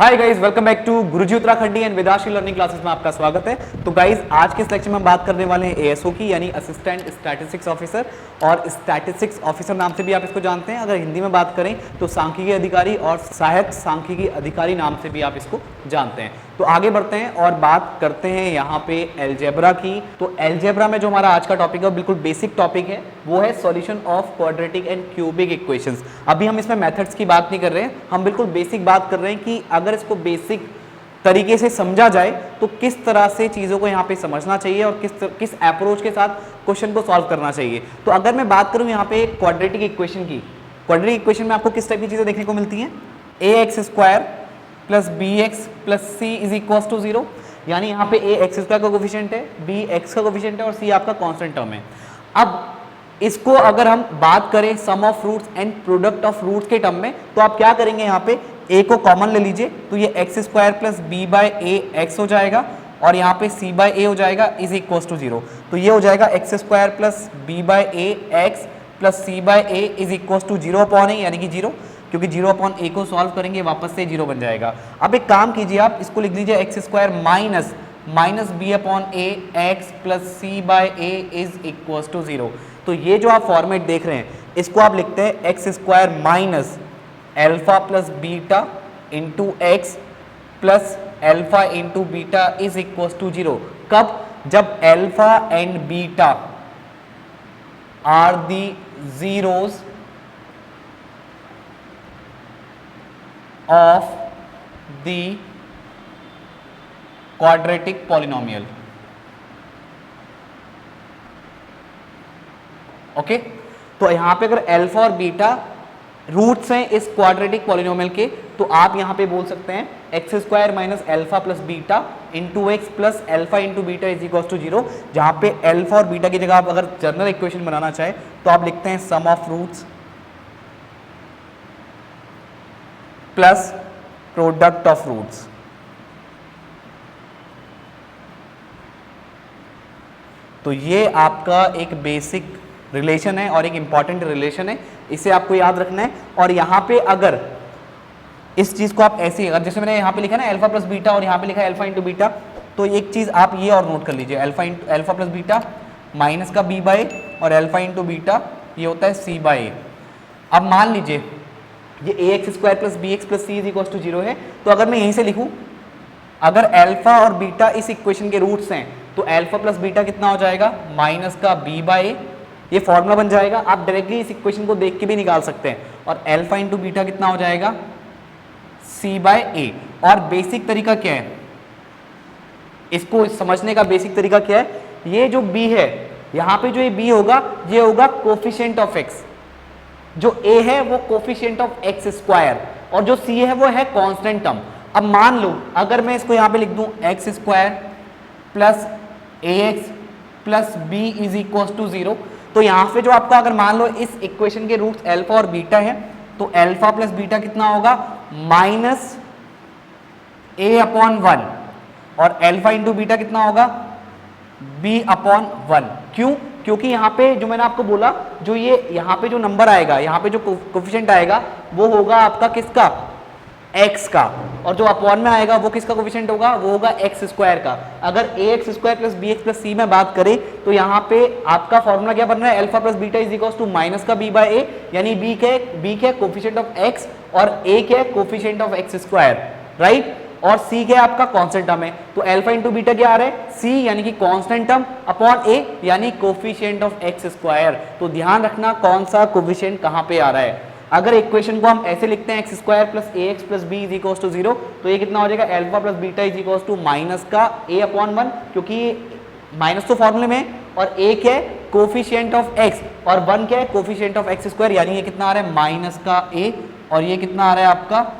Hi guys, welcome back to Guruji Uttarakhandi and Vedashree learning classes में आपका स्वागत है। तो गाइस, आज के इस लेक्चर में हम बात करने वाले हैं एएसओ की, यानी असिस्टेंट स्टैटिस्टिक्स ऑफिसर, और स्टैटिस्टिक्स ऑफिसर नाम से भी आप इसको जानते हैं। अगर हिंदी में बात करें तो सांख्यिकी अधिकारी और सहायक सांख्यिकी अधिकारी नाम से भी आप इसको जानते हैं। तो आगे बढ़ते हैं और बात करते हैं यहाँ पे एलजेब्रा की। तो एलजेब्रा में जो हमारा आज का टॉपिक है वो बिल्कुल बेसिक टॉपिक है, वो है solution of quadratic and cubic equations. अभी हम इसमें मेथड्स की बात नहीं कर रहे हैं, हम बिल्कुल बेसिक बात कर रहे हैं कि अगर इसको बेसिक तरीके से समझा जाए तो किस तरह से चीज़ों को यहाँ पे समझना चाहिए और किस अप्रोच के साथ क्वेश्चन को सॉल्व करना चाहिए। तो अगर मैं बात करूँ यहाँ पे क्वाड्रेटिक इक्वेशन की, क्वाड्रेटिक इक्वेशन में आपको किस टाइप की चीज़ें देखने को मिलती हैं? A x square plus b x plus c is equal to 0, यानी यहाँ पे ए एक्स स्क्वायर का कोफिशिएंट है, बी एक्स का कोफिशिएंट है और सी आपका कांस्टेंट टर्म है। अब इसको अगर हम बात करें sum of roots and product of roots के टर्म में, तो आप क्या करेंगे, यहाँ पे ए को कॉमन ले लीजिए, तो ये x square plus b by a x हो जाएगा और यहाँ पे सी बाय ए हो जाएगा इज इक्वल टू 0। तो ये हो जाएगा x square plus b by a x plus c by a is equal to 0 upon a, यानी कि 0, क्योंकि 0 अपॉन ए को सॉल्व करेंगे वापस से 0 बन जाएगा। अब एक काम कीजिए, आप इसको लिख लीजिए x square minus b upon a x plus c by a is equal to 0। तो ये जो आप फॉर्मेट देख रहे हैं इसको आप लिखते हैं x square minus alpha plus beta into x plus alpha into beta is equal to 0। कब? जब alpha and beta are the zeros of the quadratic polynomial। Okay, तो यहां पे अगर अल्फा और बीटा रूट्स हैं इस क्वाड्रेटिक पॉलिनोमियल के, तो आप यहां पे बोल सकते हैं x square minus alpha plus beta into x plus alpha into beta is equal to 0। जहां पे अल्फा और बीटा की जगह आप अगर जनरल इक्वेशन बनाना चाहे तो आप लिखते हैं sum of roots plus product of roots. तो ये आपका एक बेसिक रिलेशन है और एक इंपॉर्टेंट रिलेशन है, इसे आपको याद रखना है। और यहां पे अगर इस चीज को आप ऐसे, अगर जैसे मैंने यहां पे लिखा ना अल्फा प्लस बीटा और यहां पे लिखा है अल्फा इंटू बीटा, तो एक चीज आप ये और नोट कर लीजिए, अल्फा प्लस बीटा माइनस का बी बाय और अल्फा इंटू बीटा ये होता है सी बाय ए। अब मान लीजिए ये a x square plus b x plus c is equal to 0 है, तो अगर मैं यहीं से लिखूं, अगर अल्फा और बीटा इस इक्वेशन के रूट्स हैं तो अल्फा प्लस बीटा कितना हो जाएगा, माइनस का बी बाय ए, ये फॉर्मूला बन जाएगा। आप डायरेक्टली इस इक्वेशन को देख के भी निकाल सकते हैं, और अल्फा इंटू बीटा कितना हो जाएगा, सी बाय ए। और बेसिक तरीका क्या है, इसको समझने का बेसिक तरीका क्या है, ये जो बी है, यहां पे जो ये बी होगा ये होगा कोफिशिएंट ऑफ एक्स, जो a है वो कोफिशिएंट ऑफ एक्स स्क्वायर और जो c है वो है कांस्टेंट टर्म। अब मान लो अगर मैं इसको यहां पे लिख दूं x square plus a x plus b is equal to 0, तो यहां पे जो आपका, अगर मान लो इस इक्वेशन के रूट्स अल्फा और बीटा है, तो अल्फा प्लस बीटा कितना होगा, माइनस ए अपॉन 1, और अल्फा इंटू बीटा कितना होगा, b अपॉन 1। क्यों? क्योंकि यहाँ पे जो मैंने आपको बोला, जो ये यहाँ पे जो नंबर आएगा, यहाँ पे जो कोफिशिएंट आएगा वो होगा आपका किसका, x का, और जो अपॉन में आएगा वो किसका कोफिशिएंट होगा, वो होगा एक्स स्क्वायर का। अगर a x square plus b x plus c में बात करें तो यहाँ पे आपका फॉर्मूला क्या बन रहा है, alpha plus beta is equal to minus का बी बाय ए, यानी बी क्या कोफिशिएंट ऑफ एक्स और ए क्या coefficient of x square, right, और c क्या है आपका कांस्टेंट टर्म है। तो अल्फा इंटू बीटा क्या आ रहा है, c यानी कि कांस्टेंट टर्म अपॉन a यानी कोफिशिएंट ऑफ एक्स स्क्वायर। तो ध्यान रखना कौन सा कोफिशिएंट कहां पे आ रहा है। अगर इक्वेशन को हम ऐसे लिखते हैं x square plus a x plus b is equal to 0, तो ये कितना हो जाएगा, alpha plus beta is equal to minus का a अपॉन 1, क्योंकि माइनस तो फॉर्मूले में, और a क्या है कोफिशिएंट ऑफ x और 1 क्या है कोफिशिएंट ऑफ एक्स स्क्वायर, यानी ये कितना आ रहा है माइनस का a, और ये कितना आ रहा है आपका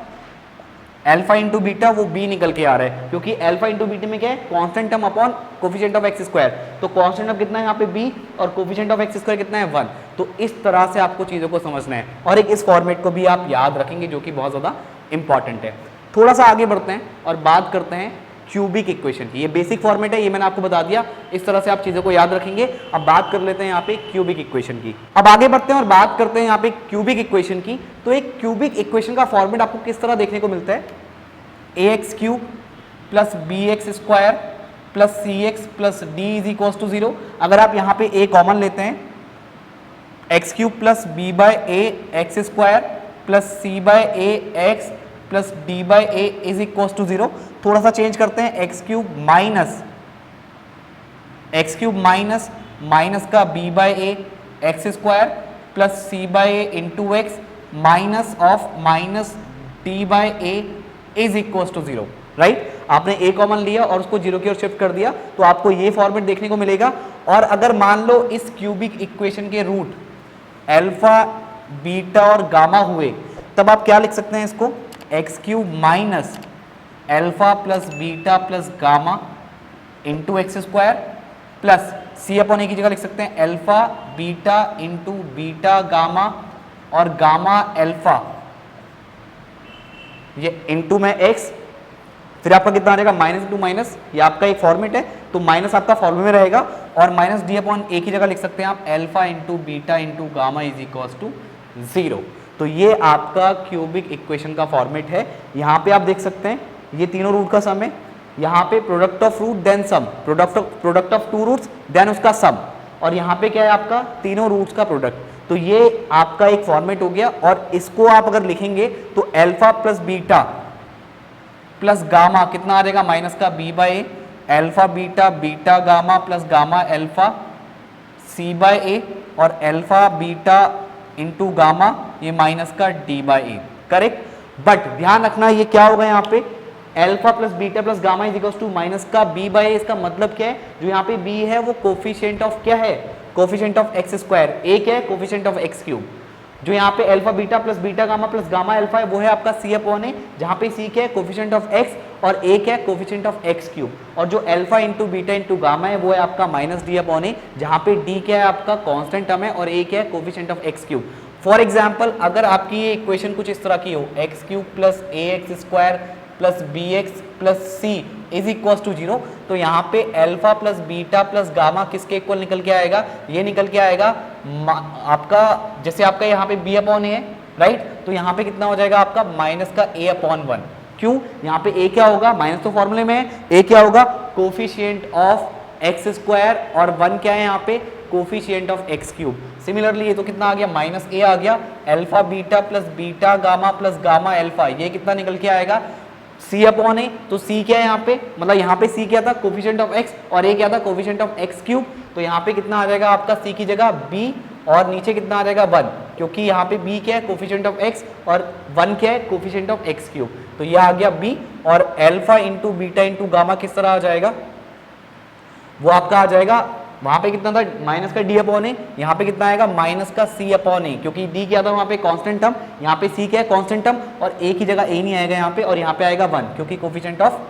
अल्फा इंटू बीटा, वो b निकल के आ रहा है, क्योंकि अल्फा इंटू बीटा में क्या है constant term upon coefficient of x square. तो कांस्टेंट टर्म कितना है यहाँ पे b और कोफिशिएंट ऑफ एक्स स्क्वायर कितना है 1। तो इस तरह से आपको चीज़ों को समझना है, और एक इस फॉर्मेट को भी आप याद रखेंगे जो कि बहुत ज़्यादा इंपॉर्टेंट है। थोड़ा सा आगे बढ़ते हैं और बात करते हैं क्यूबिक इक्वेशन की। ये बेसिक फॉर्मेट है, ये मैंने आपको बता दिया, इस तरह से आप चीज़ों को याद रखेंगे। अब बात कर लेते हैं यहाँ पे क्यूबिक इक्वेशन की। अब आगे बढ़ते हैं और बात करते हैं यहाँ पे क्यूबिक इक्वेशन की। तो एक क्यूबिक इक्वेशन का फॉर्मेट आपको किस तरह देखने को मिलता है, ax cube plus bx square plus cx plus d is equal to 0। अगर आप यहाँ पे a कॉमन लेते हैं, x cube plus b by a x square plus c by a x plus d by a is equal to 0। थोड़ा सा change करते हैं, एक्स क्यूब माइनस माइनस का b by a x square plus c by a into x minus of minus D by a is equal to 0, right. आपने a common लिया और उसको 0 की ओर शिफ्ट कर दिया तो आपको ये फॉर्मेट देखने को मिलेगा। और अगर मान लो इस क्यूबिक इक्वेशन के रूट अल्फा बीटा और गामा हुए, तब आप क्या लिख सकते हैं इसको, x cube minus alpha plus beta plus gamma into x square plus c upon a की जगह लिख सकते हैं alpha beta into beta gamma और गामा अल्फा, ये इंटू में एक्स, फिर आपका कितना आ जाएगा माइनस इंटू माइनस, ये आपका एक फॉर्मेट है तो माइनस आपका फॉर्मूले में रहेगा और माइनस डी अपॉन ए की जगह लिख सकते हैं आप alpha into beta into gamma is equal to 0। तो ये आपका क्यूबिक इक्वेशन का फॉर्मेट है। यहाँ पे आप देख सकते हैं ये तीनों रूट का सम है, यहाँ पे product of root then sum, product of two roots then उसका सम, और यहाँ पे क्या है आपका तीनों रूट्स का प्रोडक्ट। तो ये आपका एक फॉर्मेट हो गया। और इसको आप अगर लिखेंगे तो alpha plus beta plus gamma कितना आ जाएगा, माइनस का b by a, alpha beta beta gamma plus gamma alpha c by a और अल्फा बीटा इंटू गामा ये माइनस का d by a, correct. But ध्यान रखना ये क्या होगा यहाँ पे alpha plus beta plus gamma is equal to minus का बी बाय ए। इसका मतलब क्या है, जो यहाँ पे बी है वो कोफिशिएंट ऑफ क्या है, कोफिशिएंट ऑफ एक्स स्क्वायर, ए क्या है कोफिशिएंट ऑफ एक्स क्यूब। जो यहाँ पे alpha beta plus gamma alpha है वो है आपका सी अपॉन ए, जहाँ पे सी क्या है कोफिशिएंट ऑफ एक्स और ए क्या है कोफिशिएंट ऑफ एक्स क्यूब, और जो alpha into beta into gamma है वो है आपका माइनस डी अपॉन ए, जहाँ पे डी क्या है आपका कांस्टेंट टर्म है और ए क्या है coefficient of x cube. For example अगर आपकी ये इक्वेशन कुछ इस तरह की हो, x cube plus a x square plus b x plus c is equal to 0, तो यहाँ पे alpha plus beta plus gamma किसके इक्वल निकल के आएगा, ये निकल के आएगा आपका, जैसे आपका यहाँ पे बी अपॉन ए है, राइट, तो यहाँ पे कितना हो जाएगा आपका माइनस का ए अपॉन 1। क्यों, यहाँ पे ए क्या होगा, माइनस तो फॉर्मूले में है, ए क्या होगा कोफिशिएंट ऑफ एक्स स्क्वायर और 1 क्या है यहाँ पे coefficient of x cube. Similarly ये तो कितना आ गया माइनस ए आ गया, alpha beta plus beta gamma plus gamma alpha, ये कितना निकल के आएगा सी अपॉन ए। तो सी क्या है यहाँ पे, मतलब यहाँ पे सी क्या था कोफिशिएंट ऑफ एक्स और ए क्या था कोफिशिएंट ऑफ एक्स क्यूब, तो यहाँ पे कितना आ जाएगा आपका सी की जगह बी और नीचे कितना आ जाएगा 1, क्योंकि यहाँ पे बी क्या है कोफिशिएंट ऑफ एक्स और 1 क्या है कोफिशिएंट ऑफ एक्स क्यूब, तो ये आ गया बी। और alpha into beta into gamma किस तरह आ जाएगा, वो आपका आ जाएगा वहां पे कितना था माइनस का डी अपॉन ए, यहाँ पे कितना आएगा माइनस का सी अपॉन ए, क्योंकि डी क्या था वहां पे कांस्टेंट टर्म, यहाँ पे सी क्या है कांस्टेंट टर्म और ए की जगह ए नहीं आएगा यहाँ पे, और यहाँ पे आएगा 1 क्योंकि कोफिशिएंट ऑफ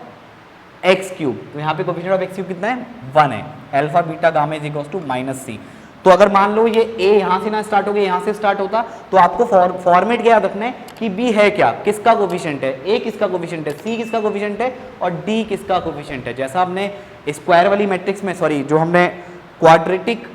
एक्स क्यूब, तो यहाँ पे कोफिशिएंट ऑफ एक्स क्यूब कितना है 1 है। Alpha beta gamma is equal to minus c. तो अगर मान लो ये ए यहाँ से ना स्टार्ट हो गया, यहाँ से स्टार्ट होता, तो आपको फॉर्मेट क्या याद रखना है कि बी है क्या, किसका कोफिशिएंट है, ए किसका कोफिशिएंट है, सी किसका कोफिशिएंट है और डी किसका कोफिशिएंट है। जैसा हमने स्क्वायर वाली मैट्रिक्स में, सॉरी जो हमने क्वाड्रेटिक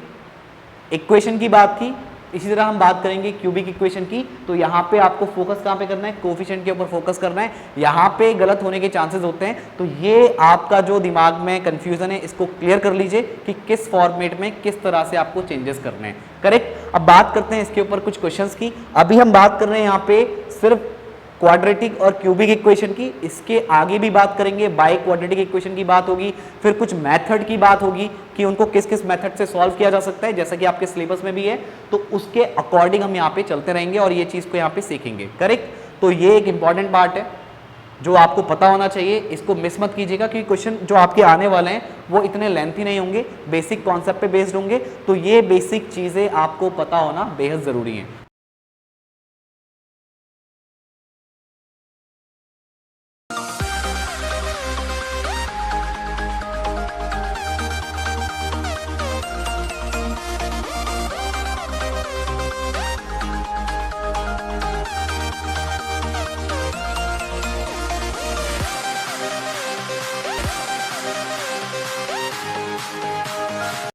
इक्वेशन की बात की, इसी तरह हम बात करेंगे क्यूबिक इक्वेशन की। तो यहाँ पे आपको फोकस कहाँ पे करना है, कोफिशिएंट के ऊपर फोकस करना है, यहाँ पे गलत होने के चांसेस होते हैं। तो ये आपका जो दिमाग में कंफ्यूजन है इसको क्लियर कर लीजिए कि किस फॉर्मेट में किस तरह से आपको चेंजेस करने हैं, करेक्ट। अब बात करते हैं इसके ऊपर कुछ क्वेश्चंस की। अभी हम बात कर रहे हैं यहाँ पे सिर्फ क्वाड्रेटिक और क्यूबिक इक्वेशन की, इसके आगे भी बात करेंगे, बाई क्वाड्रेटिक इक्वेशन की बात होगी, फिर कुछ मेथड की बात होगी कि उनको किस किस मेथड से सॉल्व किया जा सकता है, जैसा कि आपके सिलेबस में भी है। तो उसके अकॉर्डिंग हम यहाँ पे चलते रहेंगे और ये चीज़ को यहाँ पे सीखेंगे, करेक्ट। तो ये एक इंपॉर्टेंट पार्ट है जो आपको पता होना चाहिए, इसको मिस मत कीजिएगा क्योंकि क्वेश्चन जो आपके आने वाले हैं वो इतने लेंथी नहीं होंगे, बेसिक कॉन्सेप्ट पे बेस्ड होंगे। तो ये बेसिक चीज़ें आपको पता होना बेहद ज़रूरी है।